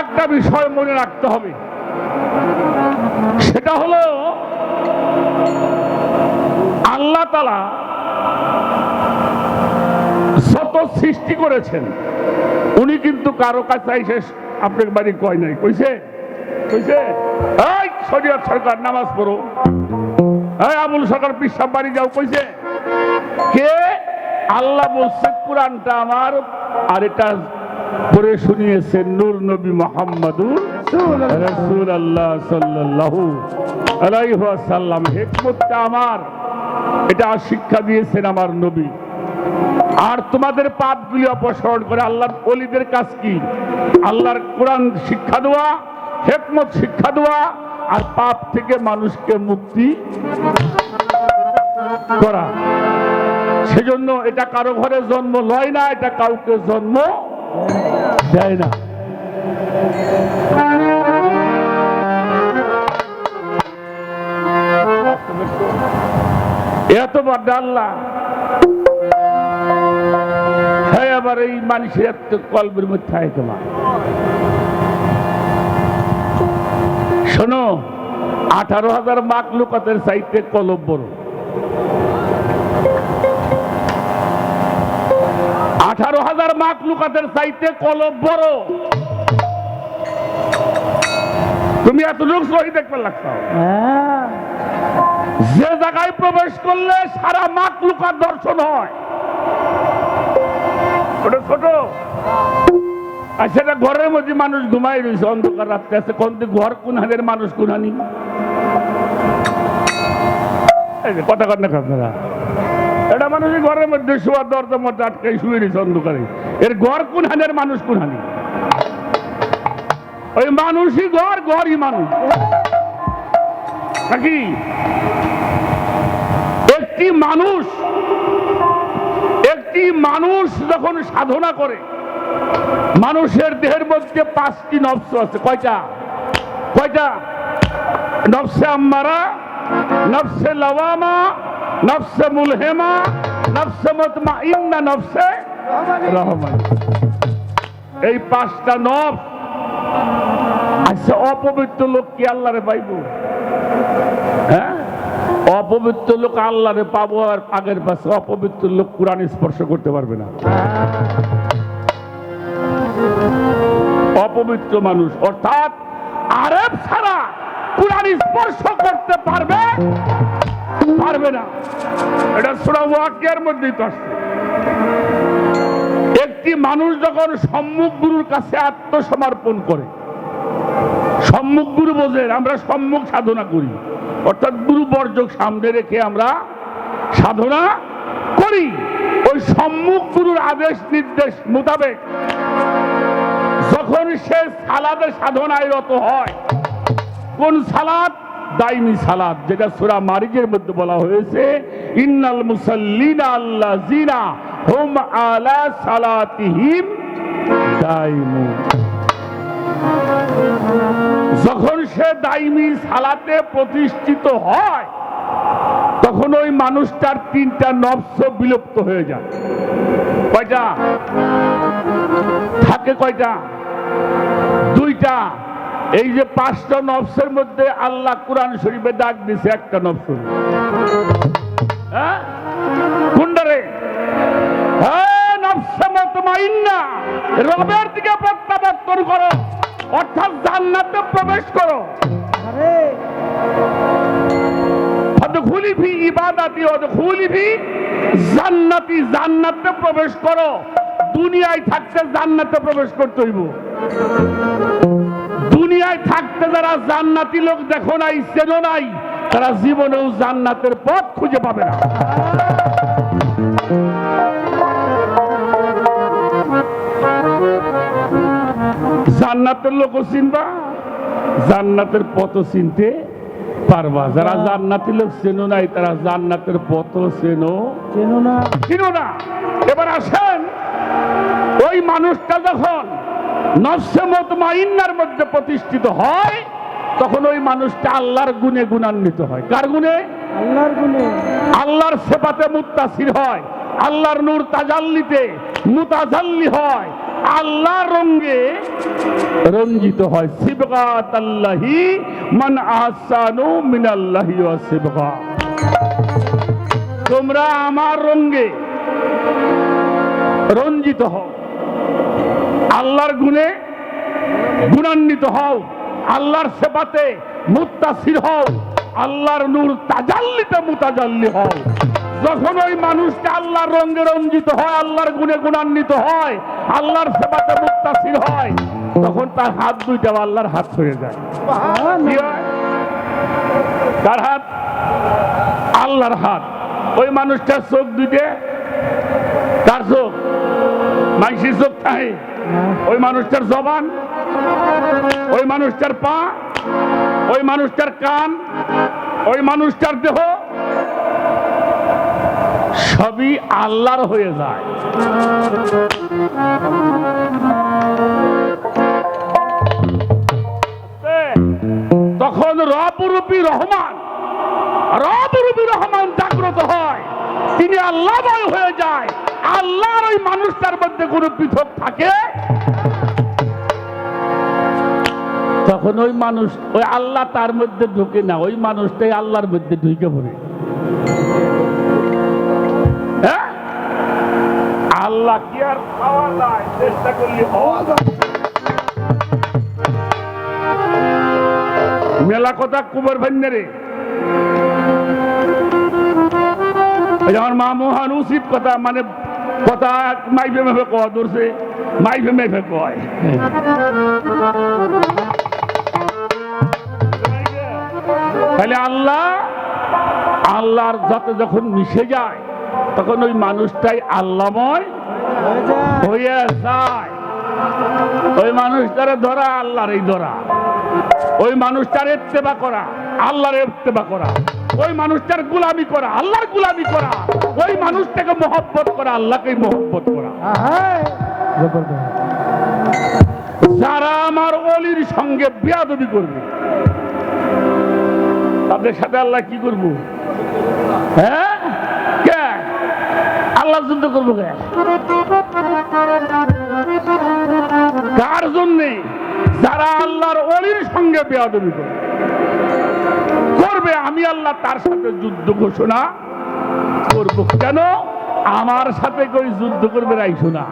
একটা বিষয় মনে রাখতে হবে, সেটা হলো আল্লাহ তাআলা যত সৃষ্টি করেছেন উনি কিন্তু কারো কাছে এসে আপনার বাড়ি কয় নাই, কইছে কইছে এই শরীয়ত সরকার নামাজ পড়ো, এই আবুল সরকার পিসাব বাড়ি যাও, কইছে কে? আল্লাহ বলছে কোরআনটা আমার, আর এটা পড়ে শুনিয়েছেন নূর নবী মুহাম্মদুর রাসূলুল্লাহ সাল্লাল্লাহু আলাইহি ওয়াসাল্লাম। হিকমতটা আমার, এটা শিক্ষা দিয়েছেন আমার নবী। আর তোমাদের পাপগুলি অপসারণ করে আল্লাহর ওলিদের কাজ কি? আল্লাহর কোরআন শিক্ষা দেওয়া, হিকমত শিক্ষা দেওয়া, আর পাপ থেকে মানুষকে মুক্তি করা। সেজন্য এটা কারো ঘরে জন্ম লয় না, এটা কাউকে জন্ম দেয় না। এত বড় আল্লাহ, হ্যাঁ, আবার এই মানুষের এত কলবের মধ্যে থাকে তোমার। শোনো, 18,000 মাখলুকাতের চাইতে কলব বড়। 18,000 মাখলুকাতের চাইতে কলব বড়। তুমি এতটুকু সহি দেখতে লাগছো, যে জায়গায় প্রবেশ করলে সারা মাখলুকাত দর্শন হয়। ওটা ছোট, আর সেটা ঘরের মধ্যে মানুষ ঘুমাই রয়েছে অন্ধকার রাত্রে আছে, কোন ঘর কোন হানের মানুষ কোন হানি কথা কন না আপনারা। এটা মানুষের ঘরের মধ্যে শোয়ার দরজার মধ্যে আটকাই শুয়ে রয়েছে অন্ধকারে, এর ঘর কোন হানের মানুষ কোন হানি? ওই মানুষই ঘর, ঘরই মানুষ নাকি? একটি মানুষ যখন সাধনা করে, মানুষের দেহের মধ্যে 5টি নফস আছে। কয়টা? নফসে আম্মারা, নফসে লাওয়ামা, নফসে মুলহেমা, নফসে মুতমাইন্না, নফসে রহমান। এই 5টা নফস। আচ্ছা, অপবিত্র লোক কি আল্লাহরে পাইব? হ্যাঁ, অপবিত্র লোক আল্লাহরে পাবো, আর আগের পাশে অপবিত্র লোক কোরআন স্পর্শ করতে পারবে না। অপবিত্র মানুষ অর্থাৎ আরেফ ছাড়া কোরআন স্পর্শ করতে পারবে না। এটা সূরা ওয়াকিয়ার মধ্যেই তো আসছে। একটি মানুষ যখন সম্মুখ গুরুর কাছে আত্মসমর্পণ করে, সম্মুখ গুরু বোঝেন, আমরা সম্মুখ সাধনা করি, অর্থাৎ গুরু বর্জক সামনে রেখে আমরা সাধনা করি। ওই সম্মুখ গুরুর আদেশ নির্দেশ মোতাবেক যখন সে সালাদের সাধনায় রত হয়, কোন সালাত? দাইমি সালাত, যেটা সূরা মারিজের মধ্যে বলা হয়েছে, ইন্নাল মুসাল্লিনা আল্লাযিনা হুম আলা সালাতিহিম দাইমুন। যখন সে দাইমি সালাতে প্রতিষ্ঠিত হয়, তখন ওই মানুষটার 3টা নফস বিলুপ্ত হয়ে যায়। কয়টা থাকে? কয়টা? 2টা। এই যে 5টা নফসের মধ্যে আল্লাহ কোরআন শরীফে ডাক দিছে একটা নফস। হ্যাঁ, কোনটারে? হ্যাঁ, নফসে মুতমাইন্না, রবের দিকে প্রত্যাবর্তন করো, অর্থাৎ জান্নাতে প্রবেশ করো। ফাদখুলি ফি ইবাদাতি ওয়াদখুলি ফি জান্নাতি, জান্নাতে প্রবেশ করো। দুনিয়ায় থাকতে জান্নাতে প্রবেশ করতে হইব। দুনিয়ায় থাকতে যারা জান্নাতি লোক দেখো নাই, চেনো নাই, তারা জীবনেও জান্নাতের পথ খুঁজে পাবে না। জান্নাতের লোকও চিনবা, জান্নাতের পথ চিনতে পারবা। যারা জান্নাতি লোক চেনো নাই, তারা জান্নাতের পথ চেনো না। এবার আসেন, ওই মানুষটা যখন নফসে মুতমাইন্নার মধ্যে প্রতিষ্ঠিত হয়, তখন ওই মানুষটা আল্লাহর গুণে গুণান্বিত হয়। কার গুণে? আল্লাহর গুণে। আল্লাহর সিফাতে মুত্তাসির হয়, আল্লাহর নূর তাজাল্লিতে মুতাজাল্লি হয়, আল্লাহর রঙে রঞ্জিত হয়। সিবগাতাল্লাহি মান আহসানু মিনাল্লাহি ওয়া সিবগা। তোমরা আমার রঙে রঞ্জিত হও, আল্লাহর গুণে গুণান্বিত হও, আল্লাহর সেবাতে মুত্তাসির হও, আল্লাহর নূর তাজাল্লিতে মুতাজাল্লি হও। যখন ওই মানুষটা আল্লাহর রঙে রঞ্জিত হয়, আল্লাহর গুণে গুণান্বিত হয়, আল্লাহর সেবাতে মুত্তাসির হয়, তখন তার হাত দুইটা আল্লাহর হাত হয়ে যায়। কি হয়? তার হাত আল্লাহর হাত। ওই মানুষটার চোখ দুইটে তার চোখ, মানুষের চোখ থাকে। ওই মানুষটার জবান, ওই মানুষটার পা, ওই মানুষটার কান, ওই মানুষটার দেহ সবই আল্লাহর হয়ে যায়। তখন রবরূপী রহমান, রবরূপী রহমান জাগ্রত হয়, তিনি আল্লাহময় হয়ে যায়। আল্লাহর ওই মানুষটার মধ্যে কোনো পৃথক থাকে, তখন ওই মানুষ, ওই আল্লাহ তার মধ্যে ঢুকে না, ওই মানুষটাই আল্লাহর মধ্যে ঢুকে পড়ে। হ্যাঁ, আল্লাহ কি আর পাওয়া যায়? চেষ্টা করলে হওয়া যায়। মেলা কথা কুমার ভান্ডারে আমার মা মহান উচিত কথা, মানে কথা মাইফে মেফে কয় ধরছে, মাইফে মেফে কয়। তাহলে আল্লাহ আল্লাহর সাথে যখন মিশে যায়, তখন ওই মানুষটাই আল্লাহময় হয়ে যায়। ওই মানুষটারে ধরা আল্লাহর এই ধরা, ওই মানুষটার ইত্তেবা করা আল্লাহর ইত্তেবা করা, ওই মানুষটার গোলামি করা আল্লাহর গোলামি করা, ওই মানুষটাকে মহব্বত করা আল্লাহকে মহব্বত করা। যারা আমার ওলির সঙ্গে বেয়াদবি করবে, তাদের সাথে আল্লাহ কি করবো? হ্যাঁ, কে আল্লাহ যুদ্ধ করবো? কে? কার জন্যে? যারা আল্লাহর ওলির সঙ্গে বেয়াদবি করবে, আমি আল্লাহ তার সাথে যুদ্ধ ঘোষণা করব। কেন? আমার সাথে কই যুদ্ধ করবে রাইছো না।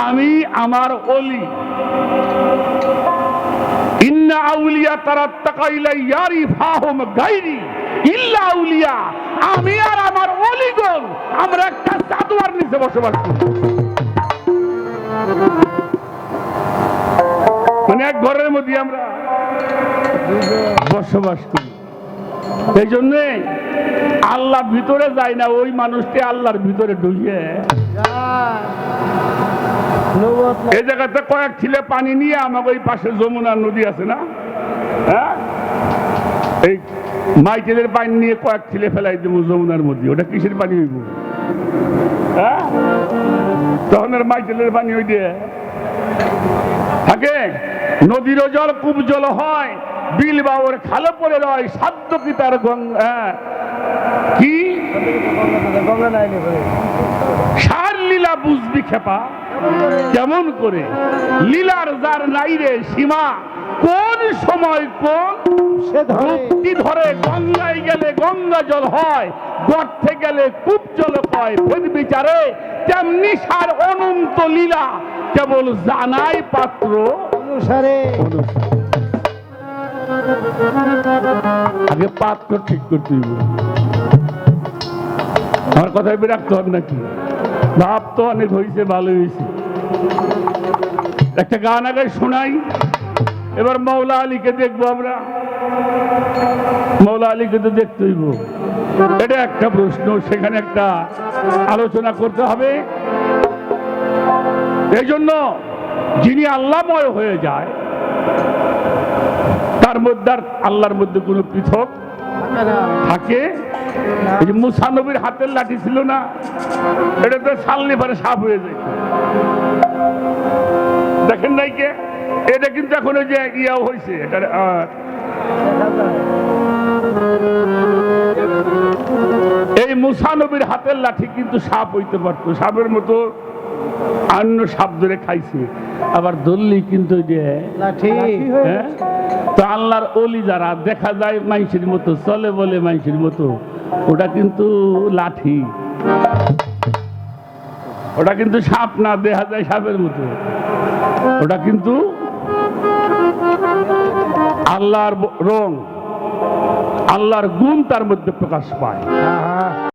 আমি আমার ওলি, ইন্না আউলিয়া তারাত্তাকা ইলাইয়া রিফাহুম গায়রি ইল্লা আউলিয়া। আমি আর আমার ওলিগণ আমরা একটা চাদর নিচে বসবাস করি, মানে এক ঘরের মধ্যে আমরা বসবাস করি। এই জন্য আল্লাহ ভিতরে যায় না, ওই মানুষটি আল্লাহর ভিতরে ঢুকে। এই জায়গাতে কয়েক ছিলে পানি নিয়ে আমাকে ওই পাশে যমুনা নদী আছে না, হ্যাঁ, এই মাইকেলের পানি নিয়ে কয়েক ছিলে ফেলাই দেবো যমুনার মধ্যে। ওটা কিসের পানি হইব? হ্যাঁ, তখন মাইকেলের পানি ওই দিয়ে থাকে। নদীরও জল কূপ জল হয়, বিল বাউর খালে পড়ে রয়, সাধ্য কি তার গঙ্গা কি সার লীলা বুঝবি খেপা কেমন করে? লীলার যার নাই রে সীমা, কোন সময় কোন যুক্তি ধরে। গঙ্গায় গেলে গঙ্গা জল হয়, গর্তে গেলে কূপ জল হয়। ভেদ বিচারে তেমনি সার অনন্ত লীলা, কেবল জানাই পাত্র অনুসারে। আগে পাত্র ঠিক করতে হইব। আমার কথায় বিরক্ত হবে নাকি? ভাব তো অনেক হয়েছে, ভালো হয়েছে। একটা গান আগে শোনাই, এবার মৌলা আলীকে দেখবো আমরা। মৌলা আলীকে তো দেখতে হইব, এটা একটা প্রশ্ন, সেখানে একটা আলোচনা করতে হবে। এই জন্য যিনি আল্লাহময় হয়ে যায়, তার মধ্যে আর আল্লাহর মধ্যে কোনো পৃথক থাকে। এই যে মুসা নবীর হাতের লাঠি ছিল না, এটা তো ছালনি পরে সাপ হয়ে যায়, দেখেন নাই কে? এটা কিন্তু এখন ওই যে ইয়াও হয়েছে, এই মুসা নবীর হাতের লাঠি কিন্তু সাপ হইতে পারতো, সাপের মতো অন্য সাপ ধরে খাইছে, আবার ধরলি কিন্তু ওই যে হ্যাঁ, তো আল্লাহর অলি যারা দেখা যায় মানুষের মতো, চলে বলে মানুষের মতো, ওটা কিন্তু লাঠি, ওটা কিন্তু সাপ না, দেখা যায় সাপের মতো, ওটা কিন্তু আল্লাহর রং, আল্লাহর গুণ তার মধ্যে প্রকাশ পায়।